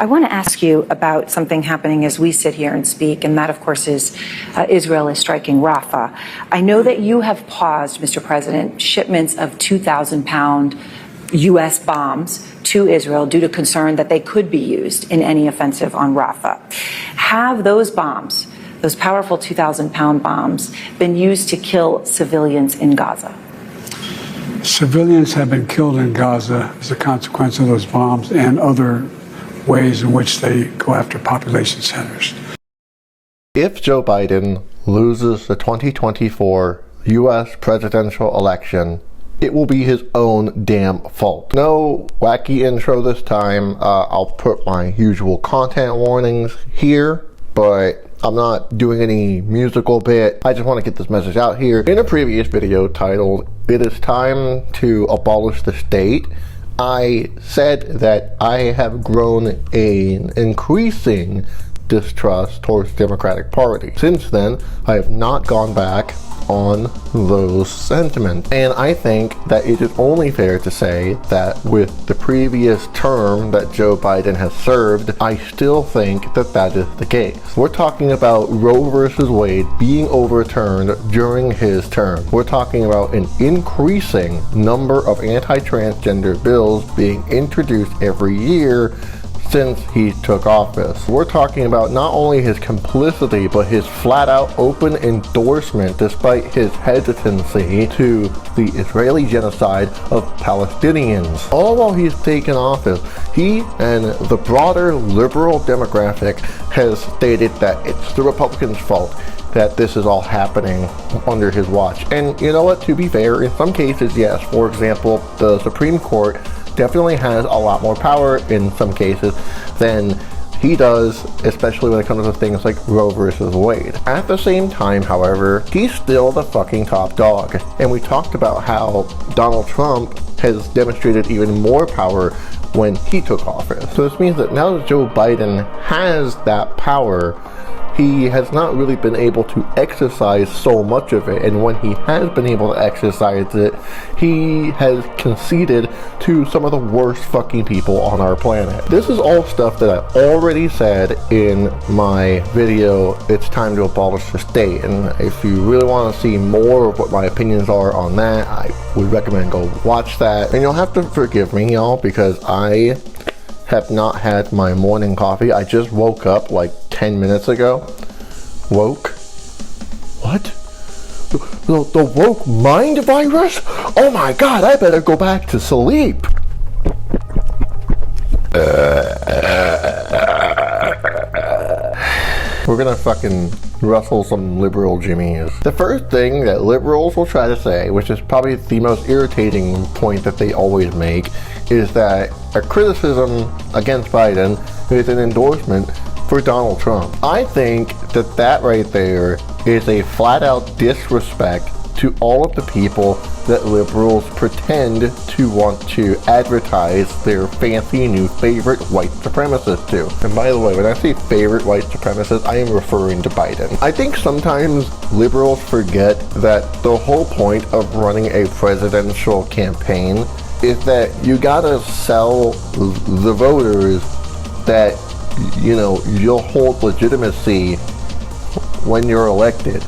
I want to ask you about something happening as we sit here and speak, and that, of course, is Israel is striking Rafah. I know that you have paused, Mr. President, shipments of 2,000-pound U.S. bombs to Israel due to concern that they could be used in any offensive on Rafah. Have those bombs, those powerful 2,000-pound bombs, been used to kill civilians in Gaza? Civilians have been killed in Gaza as a consequence of those bombs and other ways in which they go after population centers. If Joe Biden loses the 2024 U.S. presidential election, it will be his own damn fault. No wacky intro this time. I'll put my usual content warnings here, but I'm not doing any musical bit. I just want to get this message out here. In a previous video titled, "It is time to abolish the state," I said that I have grown an increasing distrust towards the Democratic Party. Since then, I have not gone back on those sentiments. And I think that it is only fair to say that with the previous term that Joe Biden has served, I still think that that is the case. We're talking about Roe versus Wade being overturned during his term. We're talking about an increasing number of anti-transgender bills being introduced every year since he took office. We're talking about not only his complicity, but his flat-out open endorsement, despite his hesitancy, to the Israeli genocide of Palestinians. All while he's taken office, he and the broader liberal demographic has stated that it's the Republicans' fault that this is all happening under his watch. And you know what, to be fair, in some cases, yes. For example, the Supreme Court definitely has a lot more power in some cases than he does, especially when it comes to things like Roe versus Wade. At the same time, however, he's still the fucking top dog. And we talked about how Donald Trump has demonstrated even more power when he took office. So this means that now that Joe Biden has that power, he has not really been able to exercise so much of it, and when he has been able to exercise it, he has conceded to some of the worst fucking people on our planet. This is all stuff that I already said in my video, "It's time to abolish the state," and if you really want to see more of what my opinions are on that, I would recommend go watch that. And you'll have to forgive me, y'all, because I have not had my morning coffee. I just woke up like 10 minutes ago. Woke? What? The woke mind virus? Oh my god, I better go back to sleep. We're gonna fucking rustle some liberal jimmies. The first thing that liberals will try to say, which is probably the most irritating point that they always make, is that a criticism against Biden is an endorsement for Donald Trump. I think that that right there is a flat-out disrespect to all of the people that liberals pretend to want to advertise their fancy new favorite white supremacist to. And by the way, when I say favorite white supremacist, I am referring to Biden. I think sometimes liberals forget that the whole point of running a presidential campaign is that you gotta sell the voters that, you know, you'll hold legitimacy when you're elected.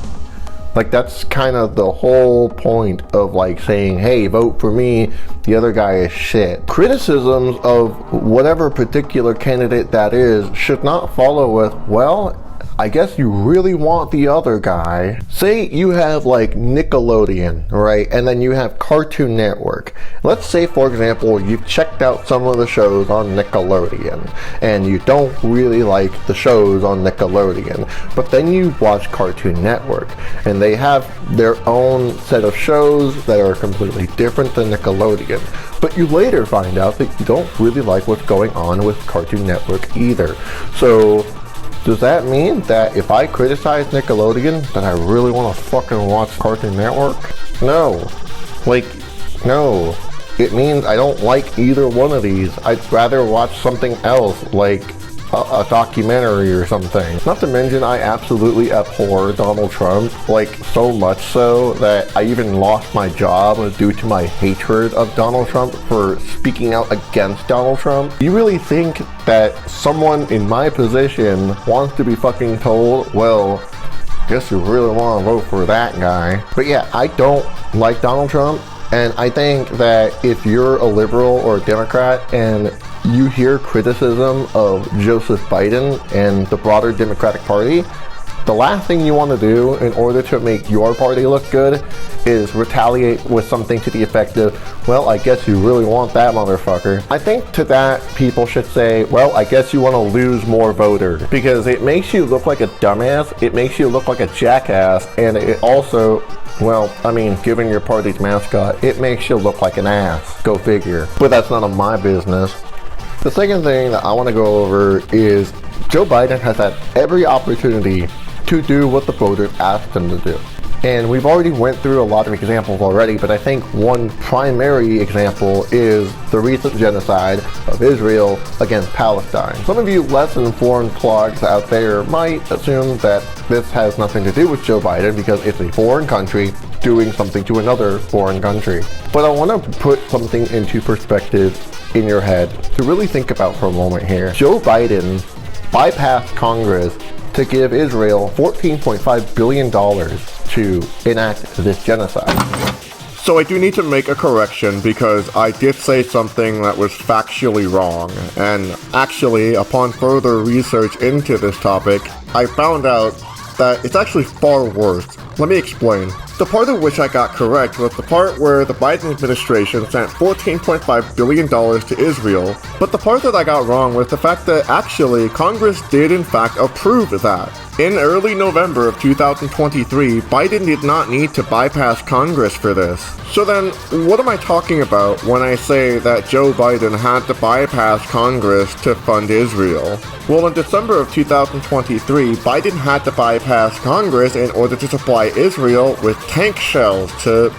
Like, that's kind of the whole point of, like, saying, hey, vote for me, the other guy is shit. Criticisms of whatever particular candidate that is should not follow with, well, I guess you really want the other guy. Say you have like Nickelodeon, right? And then you have Cartoon Network. Let's say, for example, you've checked out some of the shows on Nickelodeon and you don't really like the shows on Nickelodeon, but then you watch Cartoon Network and they have their own set of shows that are completely different than Nickelodeon. But you later find out that you don't really like what's going on with Cartoon Network either. So does that mean that if I criticize Nickelodeon, that I really want to fucking watch Cartoon Network? No. Like, no. It means I don't like either one of these. I'd rather watch something else, like a documentary or something. Not to mention, I absolutely abhor Donald Trump, like so much so that I even lost my job due to my hatred of Donald Trump for speaking out against Donald Trump. You really think that someone in my position wants to be fucking told, well, guess you really want to vote for that guy? But yeah, I don't like Donald Trump, and I think that if you're a liberal or a Democrat and you hear criticism of Joseph Biden and the broader Democratic Party, the last thing you want to do in order to make your party look good is retaliate with something to the effect of, well, I guess you really want that motherfucker. I think to that, people should say, well, I guess you want to lose more voters, because it makes you look like a dumbass, it makes you look like a jackass, and it also, well, I mean, given your party's mascot, it makes you look like an ass. Go figure. But that's none of my business. The second thing that I want to go over is Joe Biden has had every opportunity to do what the voters asked him to do. And we've already went through a lot of examples already, but I think one primary example is the recent genocide of Israel against Palestine. Some of you less informed clogs out there might assume that this has nothing to do with Joe Biden because it's a foreign country doing something to another foreign country. But I want to put something into perspective in your head to really think about for a moment here. Joe Biden bypassed Congress to give Israel $14.5 billion to enact this genocide. So I do need to make a correction because I did say something that was factually wrong, and actually, upon further research into this topic, I found out that it's actually far worse. Let me explain. The part of which I got correct was the part where the Biden administration sent $14.5 billion to Israel, but the part that I got wrong was the fact that actually Congress did in fact approve that. In early November of 2023, Biden did not need to bypass Congress for this. So then, what am I talking about when I say that Joe Biden had to bypass Congress to fund Israel? Well, in December of 2023, Biden had to bypass Congress in order to supply Israel with tank shells to,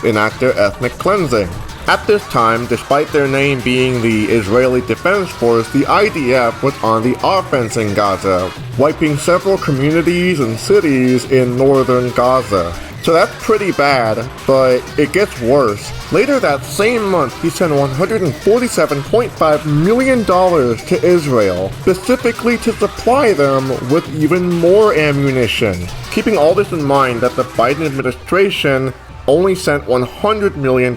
enact their ethnic cleansing. At this time, despite their name being the Israeli Defense Force, the IDF was on the offense in Gaza, wiping several communities and cities in northern Gaza. So that's pretty bad, but it gets worse. Later that same month, he sent $147.5 million to Israel, specifically to supply them with even more ammunition. Keeping all this in mind that the Biden administration only sent $100 million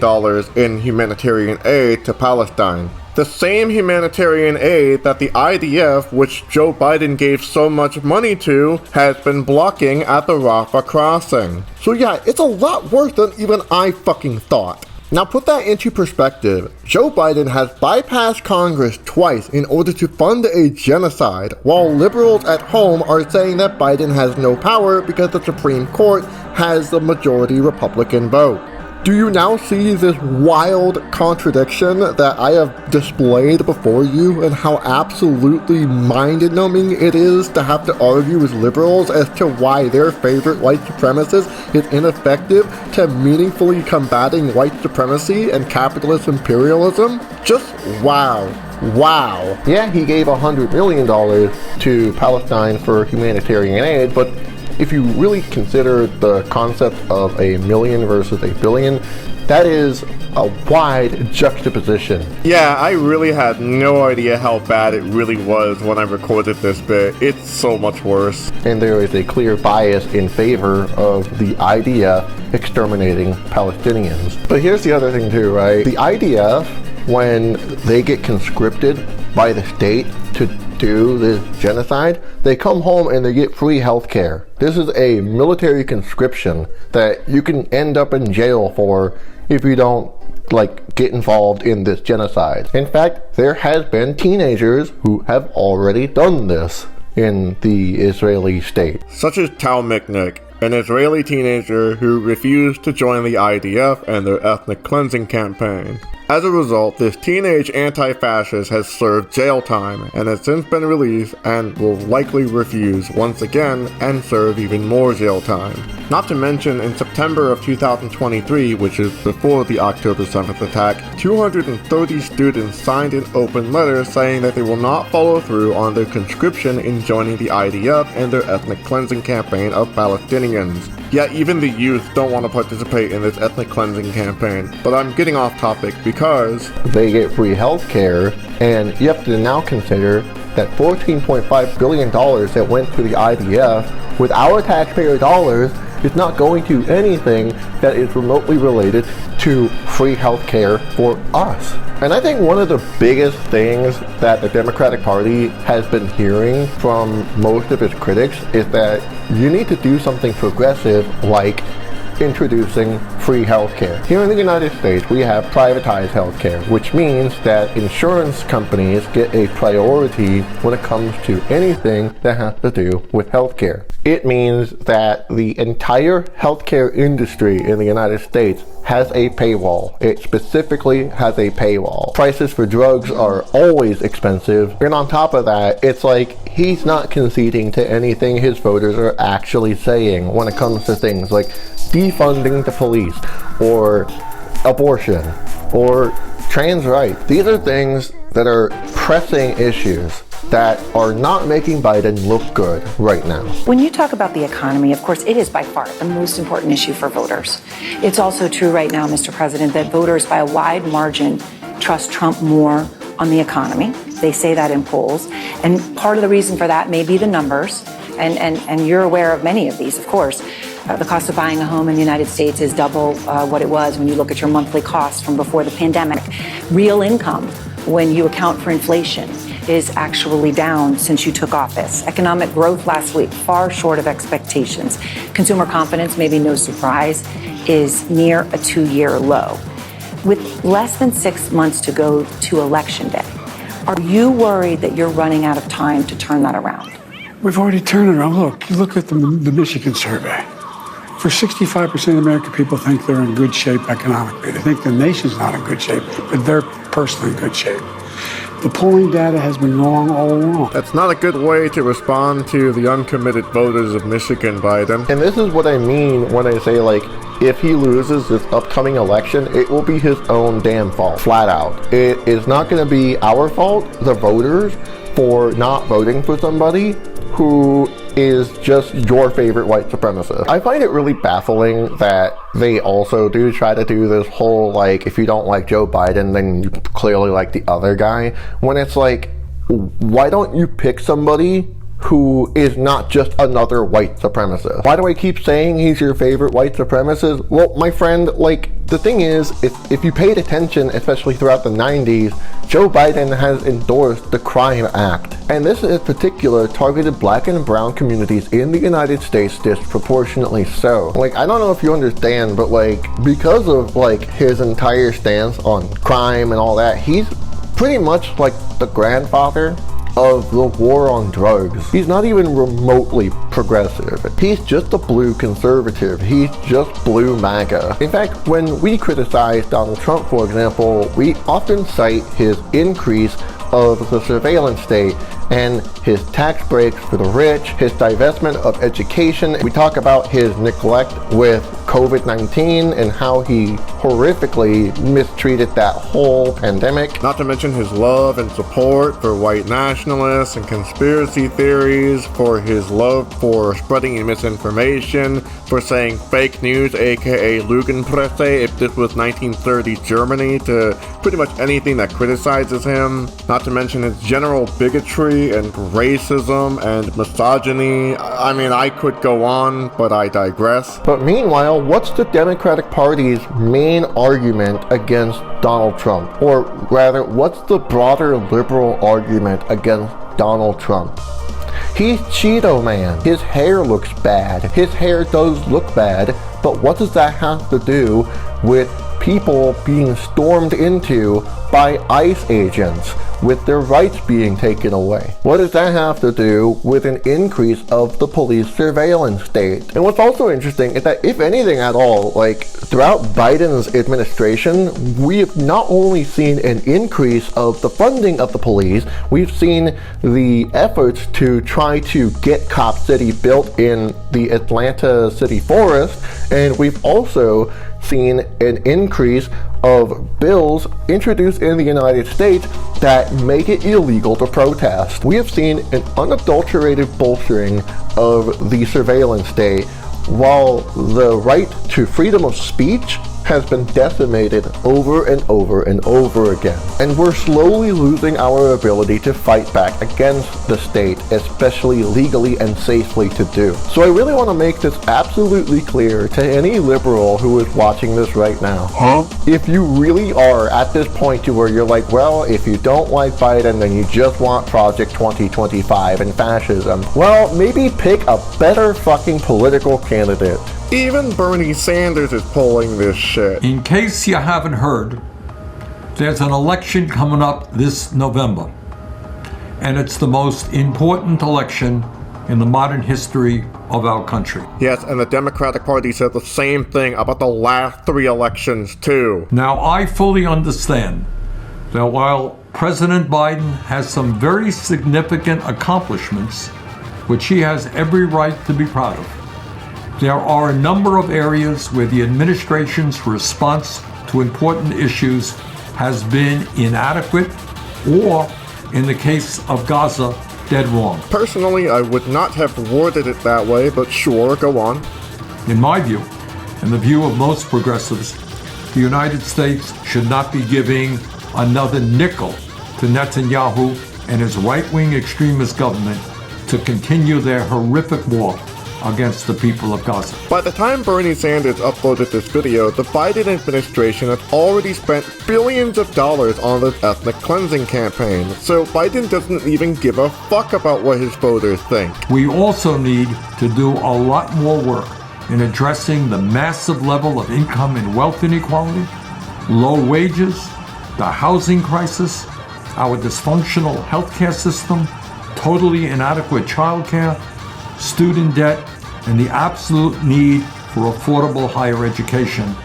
in humanitarian aid to Palestine. The same humanitarian aid that the IDF, which Joe Biden gave so much money to, has been blocking at the Rafah crossing. So yeah, it's a lot worse than even I fucking thought. Now put that into perspective. Joe Biden has bypassed Congress twice in order to fund a genocide, while liberals at home are saying that Biden has no power because the Supreme Court has the majority Republican vote. Do you now see this wild contradiction that I have displayed before you, and how absolutely mind-numbing it is to have to argue with liberals as to why their favorite white supremacist is ineffective to meaningfully combating white supremacy and capitalist imperialism? Just wow. Wow. Yeah, he gave $100 million to Palestine for humanitarian aid, but if you really consider the concept of a million versus a billion, that is a wide juxtaposition. Yeah, I really had no idea how bad it really was when I recorded this bit. It's so much worse. And there is a clear bias in favor of the IDF exterminating Palestinians. But here's the other thing too, right? The IDF, when they get conscripted by the state to do this genocide, they come home and they get free health care. This is a military conscription that you can end up in jail for if you don't get involved in this genocide. In fact, there has been teenagers who have already done this in the Israeli state. Such as Tal Miknik, an Israeli teenager who refused to join the IDF and their ethnic cleansing campaign. As a result, this teenage anti-fascist has served jail time and has since been released and will likely refuse once again and serve even more jail time. Not to mention, in September of 2023, which is before the October 7th attack, 230 students signed an open letter saying that they will not follow through on their conscription in joining the IDF and their ethnic cleansing campaign of Palestinians. Yet even the youth don't want to participate in this ethnic cleansing campaign. But I'm getting off topic because they get free healthcare, and you have to now consider that $14.5 billion that went to the IDF with our taxpayer dollars is not going to anything that is remotely related to free healthcare for us. And I think one of the biggest things that the Democratic Party has been hearing from most of its critics is that you need to do something progressive like introducing free healthcare. Here in the United States, we have privatized healthcare, which means that insurance companies get a priority when it comes to anything that has to do with healthcare. It means that the entire healthcare industry in the United States has a paywall. It specifically has a paywall. Prices for drugs are always expensive, and on top of that, it's like he's not conceding to anything his voters are actually saying when it comes to things like defunding the police, or abortion, or trans rights. These are things that are pressing issues that are not making Biden look good right now. When you talk about the economy, of course, it is by far the most important issue for voters. It's also true right now, Mr. President, that voters by a wide margin trust Trump more on the economy. They say that in polls. And part of the reason for that may be the numbers. And you're aware of many of these, of course. The cost of buying a home in the United States is double what it was when you look at your monthly costs from before the pandemic. Real income, when you account for inflation, is actually down since you took office. Economic growth last week, far short of expectations. Consumer confidence, maybe no surprise, is near a 2-year low. With less than 6 months to go to Election Day, are you worried that you're running out of time to turn that around? We've already turned it around. Look, you look at the Michigan survey. For 65% of American people think they're in good shape economically. They think the nation's not in good shape, but they're personally in good shape. The polling data has been wrong all along. that's not a good way to respond to the uncommitted voters of Michigan, Biden. And this is what I mean when I say, like, if he loses this upcoming election, it will be his own damn fault, flat out. It is not going to be our fault, the voters, for not voting for somebody who is just your favorite white supremacist. I find it really baffling that they also do try to do this whole, like, if you don't like Joe Biden, then you clearly like the other guy, when it's like, why don't you pick somebody who is not just another white supremacist? Why do I keep saying he's your favorite white supremacist? Well, my friend, like, the thing is, if you paid attention, especially throughout the 90s, Joe Biden has endorsed the Crime Act. And this in particular targeted black and brown communities in the United States disproportionately so. Like, I don't know if you understand, but like, because of like his entire stance on crime and all that, he's pretty much like the grandfather of the war on drugs. He's not even remotely progressive. He's just a blue conservative. He's just blue MAGA. In fact, when we criticize Donald Trump, for example, we often cite his increase of the surveillance state and his tax breaks for the rich, his divestment of education. We talk about his neglect with COVID-19 and how he horrifically mistreated that whole pandemic. Not to mention his love and support for white nationalists and conspiracy theories, for his love for spreading misinformation, for saying fake news, aka Lügenpresse, if this was 1930 Germany, to pretty much anything that criticizes him. Not to mention his general bigotry and racism and misogyny. I mean, I could go on, but I digress. But meanwhile, what's the Democratic Party's main argument against Donald Trump? Or rather, what's the broader liberal argument against Donald Trump? He's Cheeto Man. His hair looks bad. His hair does look bad, but what does that have to do with people being stormed into by ICE agents with their rights being taken away. What does that have to do with an increase of the police surveillance state? And what's also interesting is that if anything at all, like throughout Biden's administration, we have not only seen an increase of the funding of the police, we've seen the efforts to try to get Cop City built in the Atlanta city forest, and we've also seen an increase of bills introduced in the United States that make it illegal to protest. We have seen an unadulterated bolstering of the surveillance state, while the right to freedom of speech has been decimated over and over and over again. And we're slowly losing our ability to fight back against the state, especially legally and safely to do. So I really want to make this absolutely clear to any liberal who is watching this right now. If you really are at this point to where you're like, well, if you don't like Biden, then you just want Project 2025 and fascism, well, maybe pick a better fucking political candidate. Even Bernie Sanders is pulling this shit. In case you haven't heard, there's an election coming up this November, and it's the most important election in the modern history of our country. Yes, and the Democratic Party said the same thing about the last 3 elections too. Now, I fully understand that while President Biden has some very significant accomplishments, which he has every right to be proud of, there are a number of areas where the administration's response to important issues has been inadequate, or, in the case of Gaza, dead wrong. Personally, I would not have worded it that way, but sure, go on. In my view, and the view of most progressives, the United States should not be giving another nickel to Netanyahu and his right-wing extremist government to continue their horrific war against the people of Gaza. By the time Bernie Sanders uploaded this video, the Biden administration had already spent billions of dollars on this ethnic cleansing campaign, so Biden doesn't even give a fuck about what his voters think. We also need to do a lot more work in addressing the massive level of income and wealth inequality, low wages, the housing crisis, our dysfunctional healthcare system, totally inadequate childcare, student debt, and the absolute need for affordable higher education,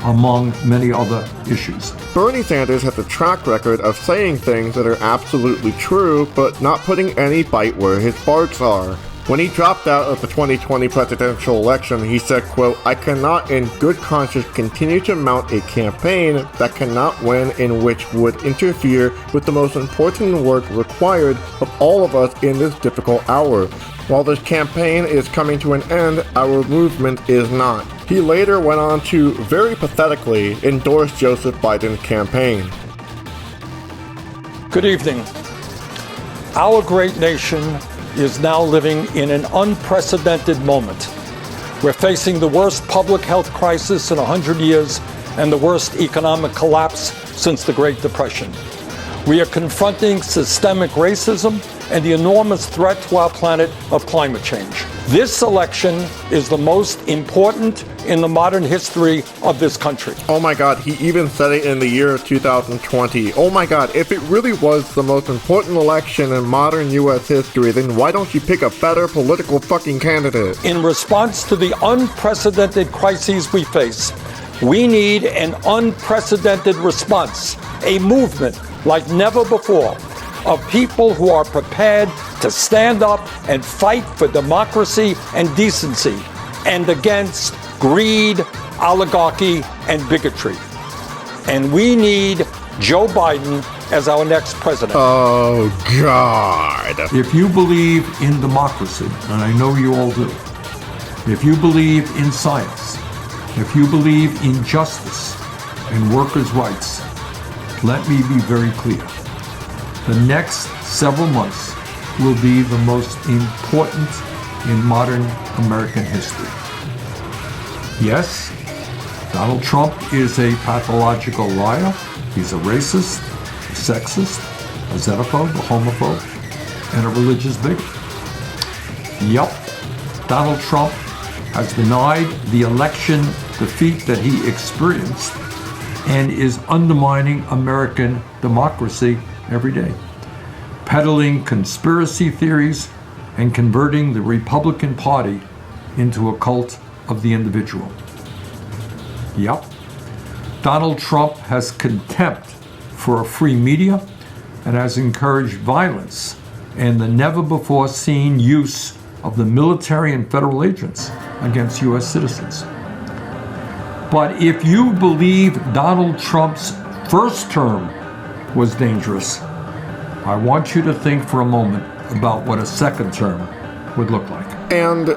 among many other issues. Bernie Sanders has a track record of saying things that are absolutely true, but not putting any bite where his barks are. When he dropped out of the 2020 presidential election, he said, quote, "I cannot in good conscience continue to mount a campaign that cannot win and which would interfere with the most important work required of all of us in this difficult hour. While this campaign is coming to an end, our movement is not." He later went on to very pathetically endorse Joseph Biden's campaign. Good evening. Our great nation is now living in an unprecedented moment. We're facing the worst public health crisis in 100 years and the worst economic collapse since the Great Depression. We are confronting systemic racism and the enormous threat to our planet of climate change. This election is the most important in the modern history of this country. Oh my god, he even said it in the year 2020. Oh my god, if it really was the most important election in modern US history, then why don't you pick a better political fucking candidate? In response to the unprecedented crises we face, we need an unprecedented response, a movement like never before, of people who are prepared to stand up and fight for democracy and decency and against greed, oligarchy, and bigotry. And we need Joe Biden as our next president. Oh, God. If you believe in democracy, and I know you all do, if you believe in science, if you believe in justice and workers' rights, let me be very clear. The next several months will be the most important in modern American history. Yes, Donald Trump is a pathological liar. He's a racist, a sexist, a xenophobe, a homophobe, and a religious bigot. Yup, Donald Trump has denied the election defeat that he experienced and is undermining American democracy every day, peddling conspiracy theories and converting the Republican Party into a cult of the individual. Yep. Donald Trump has contempt for a free media and has encouraged violence and the never-before-seen use of the military and federal agents against U.S. citizens. But if you believe Donald Trump's first term was dangerous, I want you to think for a moment about what a second term would look like. And,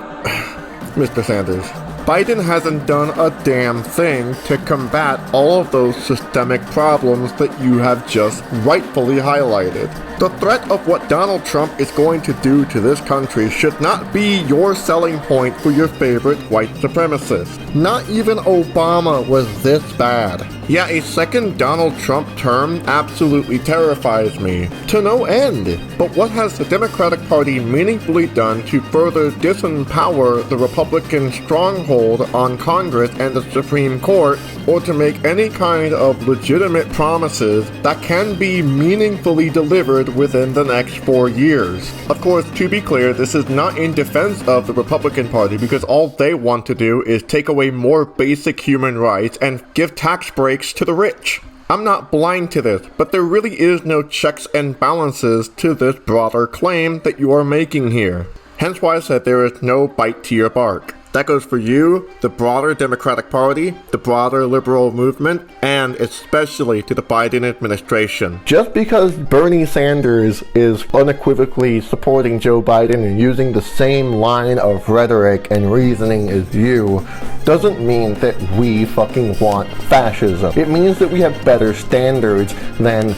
Mr. Sanders, Biden hasn't done a damn thing to combat all of those systemic problems that you have just rightfully highlighted. The threat of what Donald Trump is going to do to this country should not be your selling point for your favorite white supremacist. Not even Obama was this bad. Yeah, a second Donald Trump term absolutely terrifies me, to no end. But what has the Democratic Party meaningfully done to further disempower the Republican stronghold on Congress and the Supreme Court, or to make any kind of legitimate promises that can be meaningfully delivered within the next 4 years? Of course, to be clear, this is not in defense of the Republican Party, because all they want to do is take away more basic human rights and give tax breaks to the rich. I'm not blind to this, but there really is no checks and balances to this broader claim that you are making here. Hence why I said there is no bite to your bark. That goes for you, the broader Democratic Party, the broader liberal movement, and especially to the Biden administration. Just because Bernie Sanders is unequivocally supporting Joe Biden and using the same line of rhetoric and reasoning as you, doesn't mean that we fucking want fascism. It means that we have better standards than,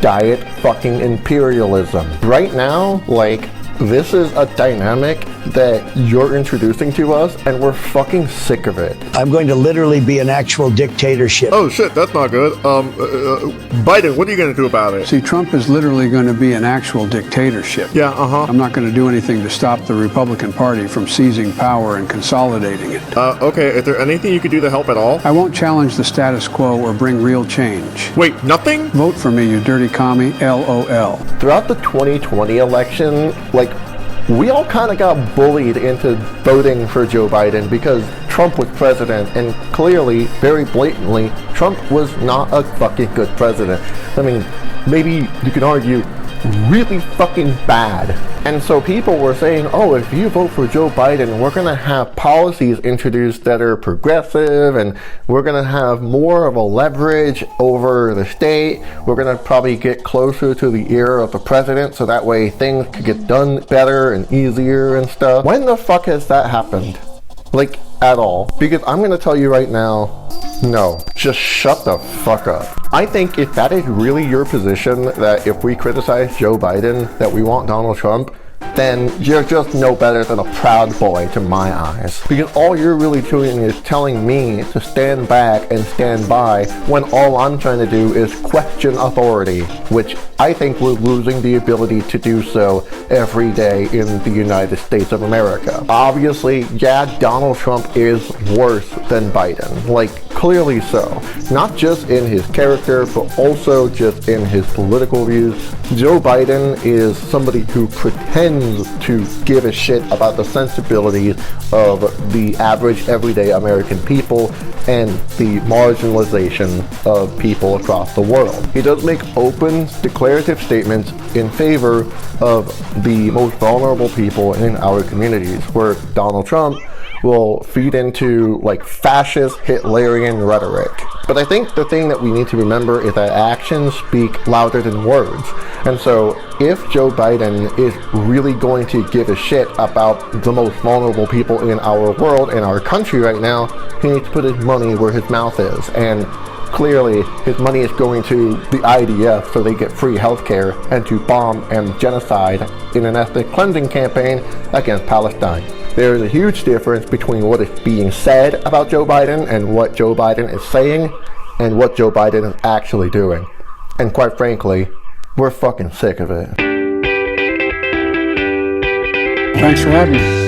diet fucking imperialism. Right now, this is a dynamic that you're introducing to us, and we're fucking sick of it. I'm going to literally be an actual dictatorship. Oh shit, that's not good. Biden, what are you going to do about it? See, Trump is literally going to be an actual dictatorship. Yeah, I'm not going to do anything to stop the Republican Party from seizing power and consolidating it. Okay, is there anything you could do to help at all? I won't challenge the status quo or bring real change. Wait, nothing? Vote for me, you dirty commie, LOL. Throughout the 2020 election, we all kind of got bullied into voting for Joe Biden because Trump was president, and clearly, very blatantly, Trump was not a fucking good president. I mean, maybe you could argue really fucking bad. And so people were saying, if you vote for Joe Biden, we're going to have policies introduced that are progressive, and we're going to have more of a leverage over the state. We're going to probably get closer to the ear of the president, so that way things could get done better and easier and stuff. When the fuck has that happened? At all. Because I'm going to tell you right now, no. Just shut the fuck up. I think if that is really your position, that if we criticize Joe Biden, that we want Donald Trump, then you're just no better than a proud boy to my eyes. Because all you're really doing is telling me to stand back and stand by when all I'm trying to do is question authority, which I think we're losing the ability to do so every day in the United States of America. Obviously, yeah, Donald Trump is worse than Biden. Clearly so. Not just in his character, but also just in his political views. Joe Biden is somebody who pretends to give a shit about the sensibilities of the average everyday American people and the marginalization of people across the world. He does make open, declarative statements in favor of the most vulnerable people in our communities, where Donald Trump will feed into fascist Hitlerian rhetoric. But I think the thing that we need to remember is that actions speak louder than words. And so if Joe Biden is really going to give a shit about the most vulnerable people in our world, in our country right now, he needs to put his money where his mouth is. And clearly his money is going to the IDF so they get free healthcare, and to bomb and genocide in an ethnic cleansing campaign against Palestine. There is a huge difference between what is being said about Joe Biden and what Joe Biden is saying and what Joe Biden is actually doing. And quite frankly, we're fucking sick of it. Thanks for having me.